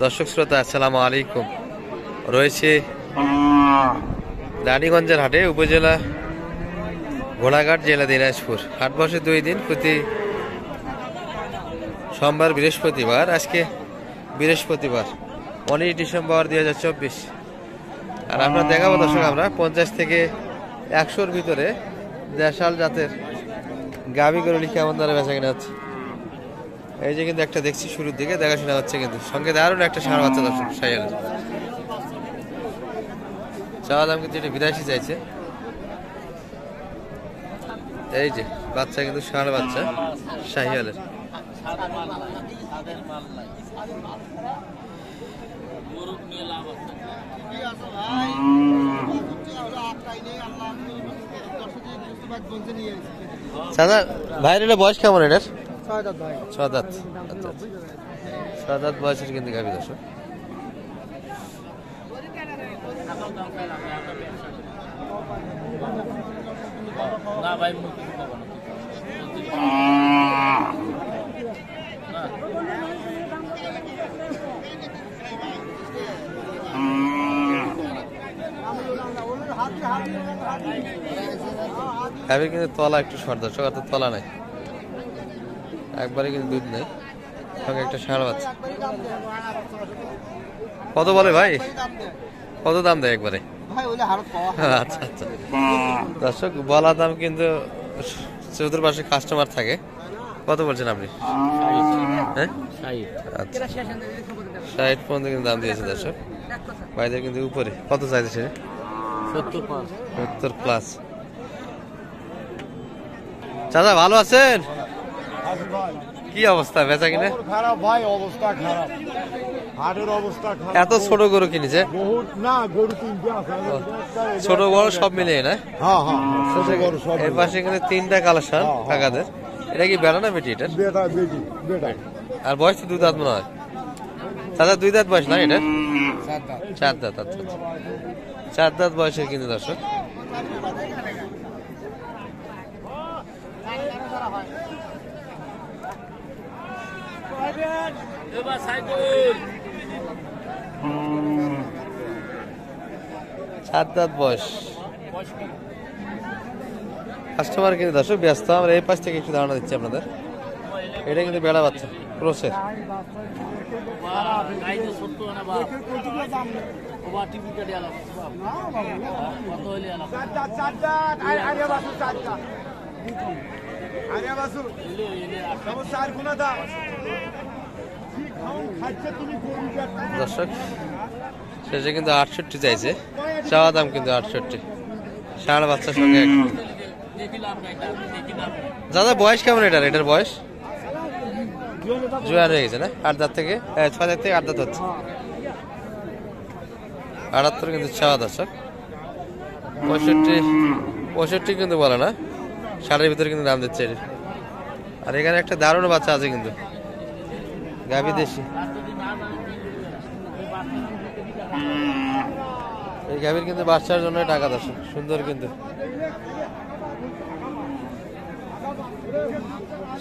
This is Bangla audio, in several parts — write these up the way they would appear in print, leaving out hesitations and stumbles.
দর্শক শ্রোতা আসসালামু আলাইকুম। রয়েছে রানীগঞ্জের হাটে, উপজেলা ঘোড়াঘাট, জেলা দিনাজপুর। হাট বসে 2 দিন, প্রতি সোমবার বৃহস্পতিবার। আজকে বৃহস্পতিবার 19 ডিসেম্বর 2024। আর আমরা দেখাবো দর্শক, আমরা 50 থেকে 100-র ভিতরে দেশাল জাতের গাভী গরুলি কেমন দরে বেচা কিনা হচ্ছে। এই যে কিন্তু একটা দেখছি শুরুর দিকে দেখাশোনা হচ্ছে, কিন্তু সঙ্গে দারুণ একটা ষাঁড় বাচ্চা দর্শক শাহিওয়ালের। চাওয়া দাম কিন্তু এটা 82 চাইছে। এই যে বাচ্চা কিন্তু ষাঁড় বাচ্চা শাহিওয়ালের। দাদা ভাইয়ের বয়স কেমন এটার? 6 দাঁত। আচ্ছা, 6 দাঁত বয়সের কিন্তু গাভী দর্শক। গাভীর কিন্তু তলা একটু শর্ট দর্শক, অত তলা নাই, একবারে কিন্তু দুধ নেই, সঙ্গে একটা ষাঁড় বাচ্চা। কত বলে ভাই, কত দাম দেয় একবারে? আচ্ছা আচ্ছা দর্শক, বলা দাম কিন্তু চতুর্পাশে কাস্টমার থাকে। কত বলছেন আপনি? হ্যাঁ, 60 পর্যন্ত কিন্তু দাম দিয়েছে দর্শক। ভাইদের কিন্তু উপরে কত চাইছে? 70 প্লাস। চাচা ভালো আছেন? কি অবস্থা বেচা কিনে? খারাপ ভাই, অবস্থা খারাপ, হাটের অবস্থা খারাপ। এত ছোট গরু কিনেছে? বহুত না, গরু 3টে আছে, ছোট বড় সব মিলিয়ে না? হ্যাঁ হ্যাঁ, ছোট বড় সব। এর পাশে কিন্তু 3টা কালেকশন কাকাদের। এটা কি বেড়া না বেটি? এটা বেটা, বেটি বেটা। আর বয়স তো 2 দাঁত মনে হয়। দাদা 2 দাঁত বয়স না এটা? 4 দাঁত। আচ্ছা, 4 দাঁত বয়সের কিন্তু দর্শক। সাত দাঁত বয়স। কাস্টমার কিন্তু দর্শক ব্যস্ত। আমরা এই পাশ থেকে একটু ধারণা দিচ্ছি আপনাদের। এটা কিন্তু বেড়া বাচ্চা ক্রসের। দর্শক শেষে কিন্তু 68 চাইছে, চাওয়া দাম কিন্তু 68। ষাঁড় বাচ্চার সঙ্গে। দাদা বয়স কেমন এটার? এটার বয়স জোয়ার হয়ে গেছে না? 8 দাঁত থেকে 6 দাঁত থেকে 8 দাঁত হচ্ছে। 78 কিন্তু চাওয়া দর্শক। 65 কিন্তু বলে না, 60-এর ভিতরে কিন্তু দাম দিচ্ছে। আর এখানে একটা দারুণ বাচ্চা আছে কিন্তু, গাভী দেশি। এই গাভীর কিন্তু বাচ্চার জন্য টাকা দর্শক, সুন্দর কিন্তু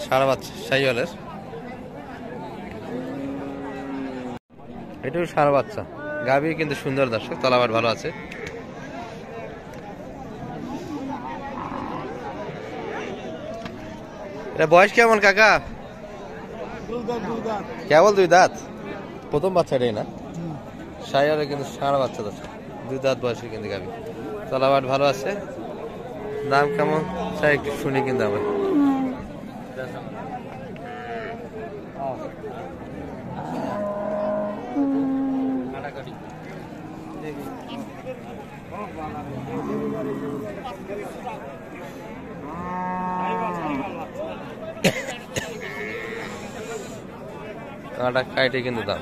ষাঁড় বাচ্চা শাহিওয়ালের। এটাও ষাঁড় বাচ্চা, গাভী কিন্তু সুন্দর দর্শক, তলাবাট ভালো আছে। এটা বয়স কেমন কাকা? কেবল 2 দাঁত, প্রথম বাচ্চা এটাই না? শাহিওয়ালের কিন্তু ষাঁড় বাচ্চা দর্শক, 2 দাঁত বয়সে কিন্তু গাভী, তলাবাট ভালো আছে। দাম কেমন চাই একটু শুনি কিন্তু আমরা। কাটা কাইটে কিন্তু দাম।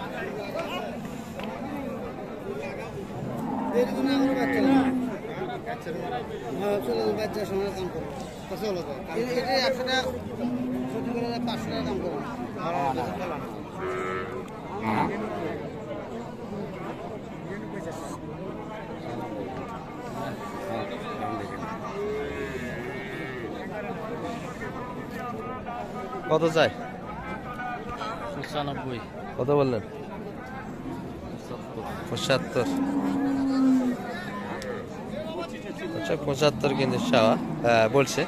কত চাই? 95। কত বললেন? 75। আচ্ছা 75 কিন্তু চাওয়া, বলছে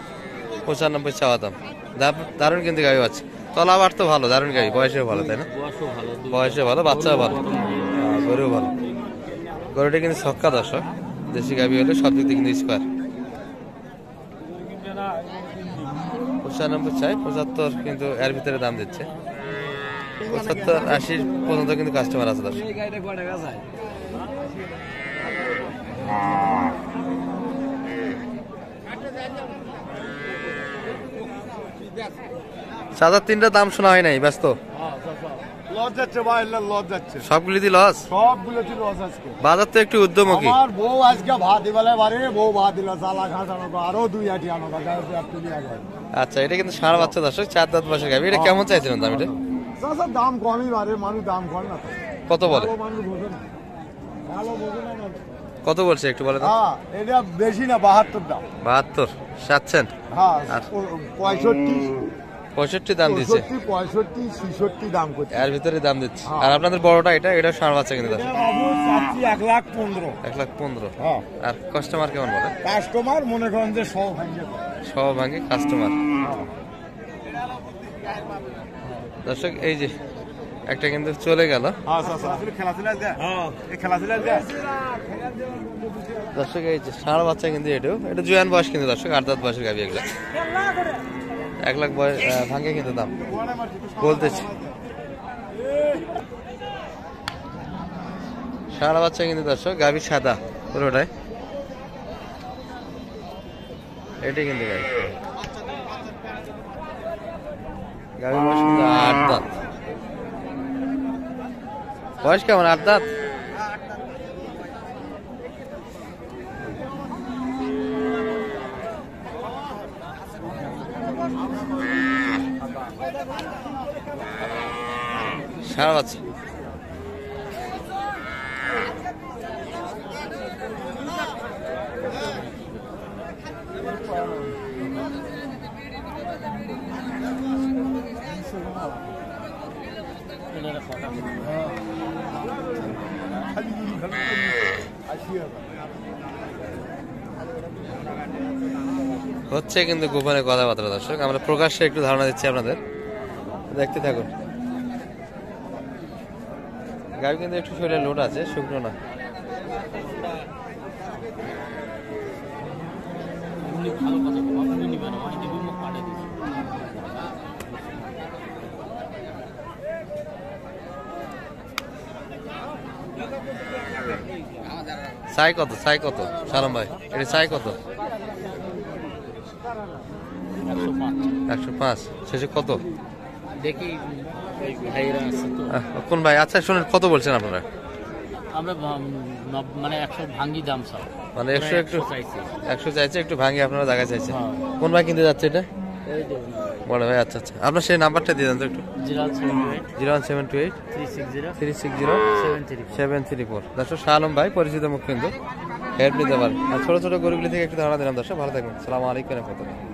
95 চাওয়া দাম। দারুণ কিন্তু গাড়ি আছে, তলাবার তো ভালো, দারুণ গাড়ি, বয়সেও ভালো তাই না? বয়সে ভালো, বাচ্চাও ভালো, গরুও ভালো। গরুটা কিন্তু ছক্কা দর্শক, দেশি গাভি হলে সব দিক দিয়ে কিন্তু স্কোয়ার। 95 চাই, 75 কিন্তু এর ভিতরে দাম দিচ্ছে। 75-80 পর্যন্ত কিন্তু কাস্টমার আছে দর্শক। সাদার তিনটা দাম শোনা হয় নাই, ব্যস্ত লস যাচ্ছে ভাই, লস যাচ্ছে, সবগুলিতে লস, সবগুলোতে লস আজকে। বাজার তো একটু উদ্যমুখী। আমার বউ আজকে ভাত দিবেলে বাড়ি, বউ ভাত দিল, চালা ঘাস আনো, আরো 2 আটি আনো, আচ্ছা এটা কিন্তু ষাঁড় বাচ্চা দর্শক, 4 দাঁত বয়সের গাভি। এটা কেমন চাইছিলেন দাম? এটা দাম কমই বাড়ে, মানুষ দাম কম না, কত বলে? মানুষ বোঝে না, ভালো বোঝে না। কত বলছে একটু বলে? হ্যাঁ এটা বেশি না, 72 দাম। 72 চাচ্ছেন? হ্যাঁ আর 65 দাম দিচ্ছে, 65 66 দাম করছে, এর ভিতরে দাম দিচ্ছে। আর আপনাদের বড়টা এটা ষাঁড় বাচ্চা কিন্তু দর্শক, 1,15,000। 1,15,000। হ্যাঁ আর কাস্টমার কেমন বলে? কাস্টমার মনে করেন যে সব ভাঙে, সব ভাঙে কাস্টমার। দর্শক এই যে একটা কিন্তু চলে গেল দর্শক, এই যে ষাঁড় বাচ্চা কিন্তু এটা জুয়ান বয়স কিন্তু দর্শক, 8 দাঁত বয়সের গাভি এগুলো। 1 লাখ বয়স ভাঙে কিন্তু দাম বলতেছি। ষাঁড় বাচ্চা কিন্তু দর্শক, গাভি সাদা পুরোটাই, এটাই কিন্তু গাভি। গাভি বয়স কিন্তু 8 দাঁত। বয়স কেমন? 8 দাঁত। ষাঁড় বাচ্চা। হচ্ছে কিন্তু গোপনে কথাবার্তা দর্শক, আমরা প্রকাশ্যে একটু ধারণা দিচ্ছি আপনাদের, দেখতে থাকুন। গাড়ি কিন্তু একটু শরীরে লোড আছে, শুকনো না। চাই কত? চাই কত সালাম ভাই? এটা চাই কত? 105। শেষে কত দেখি ভাইরা আছে তো। কোন ভাই? আচ্ছা শুনুন, কত বলছেন আপনারা? আমরা মানে 100 ভাঙ্গি দাম সব, মানে 100 একটু চাইছি। 100 চাইছে, একটু ভাঙে আপনারা জায়গা চাইছেন। হ্যাঁ। কোন ভাই কিনতে যাচ্ছে এটা? এই যে বড় ভাই। আচ্ছা আচ্ছা, আপনার সেই নাম্বারটা দিয়ে দেন তো একটু। 078 01728 360 360 734। 734। দর্শক শাহ আলম ভাই, পরিচিত মুখ কিন্তু, হেল্প নিতে পারেন। আর ছোট ছোট গরুগুলি থেকে একটু ধারণা দিলাম দর্শক, ভালো থাকবেন। আসসালামু আলাইকুম।